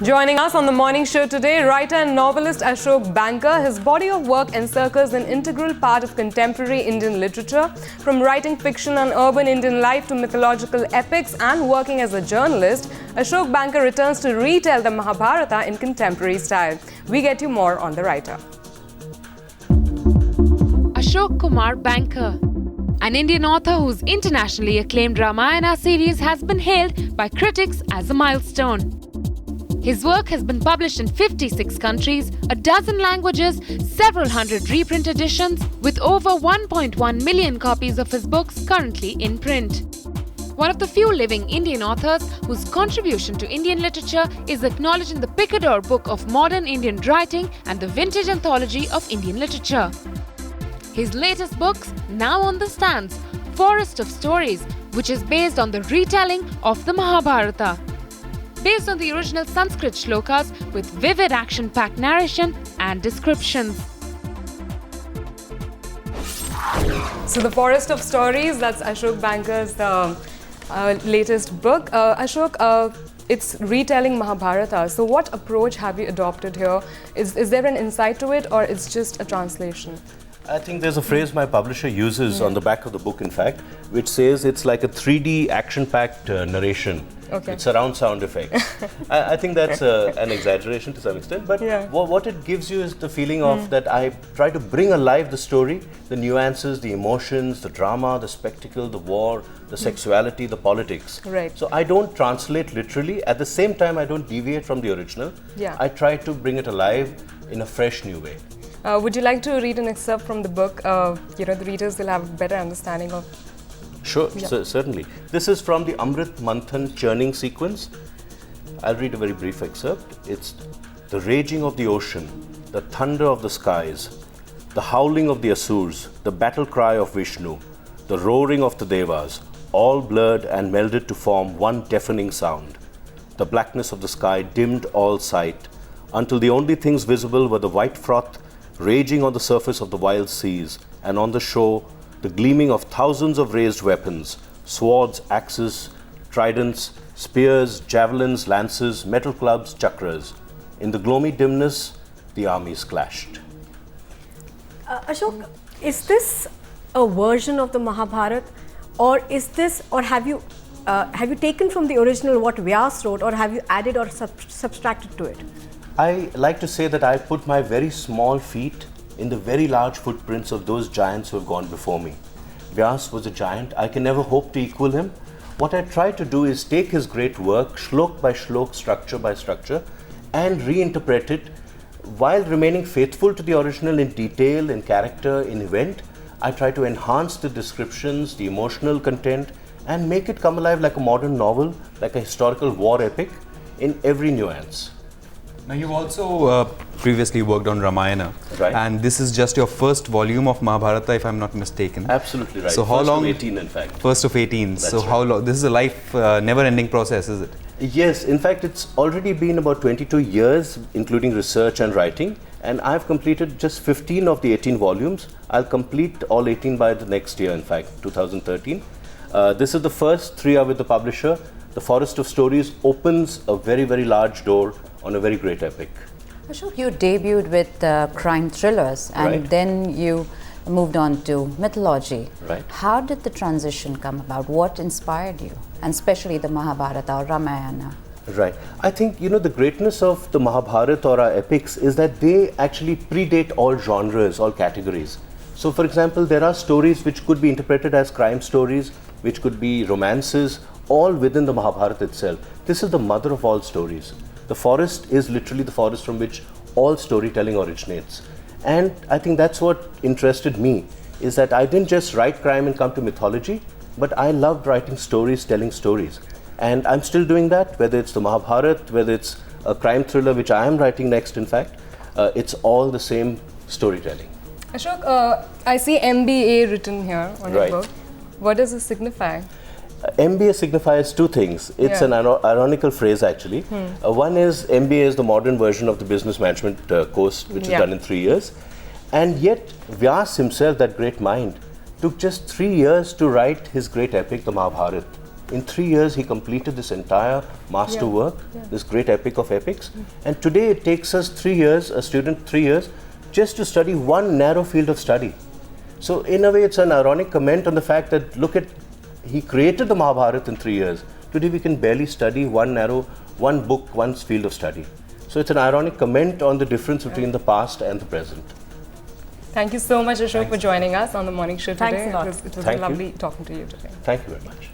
Joining us on the morning show today, writer and novelist Ashok Banker. His body of work encircles an integral part of contemporary Indian literature. From writing fiction on urban Indian life to mythological epics and working as a journalist, Ashok Banker returns to retell the Mahabharata in contemporary style. We get you more on the writer. Ashok Kumar Banker, an Indian author whose internationally acclaimed Ramayana series has been hailed by critics as a milestone. His work has been published in 56 countries, a dozen languages, several hundred reprint editions, with over 1.1 million copies of his books currently in print. One of the few living Indian authors whose contribution to Indian literature is acknowledged in the Picador Book of Modern Indian Writing and the Vintage Anthology of Indian Literature. His latest books, now on the stands, Forest of Stories, which is based on the retelling of the Mahabharata. Based on the original Sanskrit shlokas with vivid action-packed narration and descriptions. So the Forest of Stories, that's Ashok Banker's latest book. Ashok, it's retelling Mahabharata. So what approach have you adopted here? Is there an insight to it, or it's just a translation? I think there's a phrase my publisher uses on the back of the book, in fact, which says it's like a 3D action-packed narration. Okay. It's surround sound effects. I think that's an exaggeration to some extent, but what it gives you is the feeling of that I try to bring alive the story, the nuances, the emotions, the drama, the spectacle, the war, the sexuality, the politics. Right. So I don't translate literally. At the same time, I don't deviate from the original. Yeah. I try to bring it alive in a fresh new way. Would you like to read an excerpt from the book? The readers will have a better understanding of. Sure, certainly. This is from the Amrit Manthan churning sequence. I'll read a very brief excerpt. It's the raging of the ocean, the thunder of the skies, the howling of the Asurs, the battle cry of Vishnu, the roaring of the Devas, all blurred and melded to form one deafening sound. The blackness of the sky dimmed all sight, until the only things visible were the white froth raging on the surface of the wild seas, and on the shore the gleaming of thousands of raised weapons, swords, axes, tridents, spears, javelins, lances, metal clubs, chakras. In the gloomy dimness, the armies clashed. Ashok, is this a version of the Mahabharata, or have you taken from the original what Vyas wrote, or have you added or subtracted to it? I like to say that I put my very small feet in the very large footprints of those giants who have gone before me. Vyas was a giant. I can never hope to equal him. What I try to do is take his great work, shlok by shlok, structure by structure, and reinterpret it while remaining faithful to the original in detail, in character, in event. I try to enhance the descriptions, the emotional content, and make it come alive like a modern novel, like a historical war epic, in every nuance. Now, you've also previously worked on Ramayana, right? And this is just your first volume of Mahabharata, if I'm not mistaken. Absolutely right. So how long? First of 18, in fact. First of 18. That's so right. how long? This is a life, never-ending process, is it? Yes, in fact, it's already been about 22 years, including research and writing, and I've completed just 15 of the 18 volumes. I'll complete all 18 by the next year, in fact, 2013. This is the first 3 are with the publisher. The Forest of Stories opens a very, very large door on a very great epic. Ashok, you debuted with crime thrillers, and then you moved on to mythology. Right. How did the transition come about? What inspired you? And especially the Mahabharata or Ramayana? Right. I think, the greatness of the Mahabharata or our epics is that they actually predate all genres, all categories. So, for example, there are stories which could be interpreted as crime stories, which could be romances, all within the Mahabharata itself. This is the mother of all stories. The forest is literally the forest from which all storytelling originates. And I think that's what interested me, is that I didn't just write crime and come to mythology, but I loved writing stories, telling stories. And I'm still doing that, whether it's the Mahabharata, whether it's a crime thriller, which I am writing next, in fact, it's all the same storytelling. Ashok, I see MBA written here on your Right. book. What does this signify? MBA signifies 2 things. It's an ironical phrase, actually. One is MBA is the modern version of the business management course, which is done in 3 years. And yet, Vyas himself, that great mind, took just 3 years to write his great epic, the Mahabharata. In 3 years, he completed this entire master work, this great epic of epics. And today it takes us 3 years, a student 3 years, just to study one narrow field of study. So in a way, it's an ironic comment on the fact that, look at, he created the Mahabharata in 3 years. Today we can barely study one book, one field of study. So it's an ironic comment on the difference between the past and the present. Thank you so much, Ashok, for joining us on the morning show today. Thanks a lot. It was Thank you. lovely talking to you today. Thank you very much.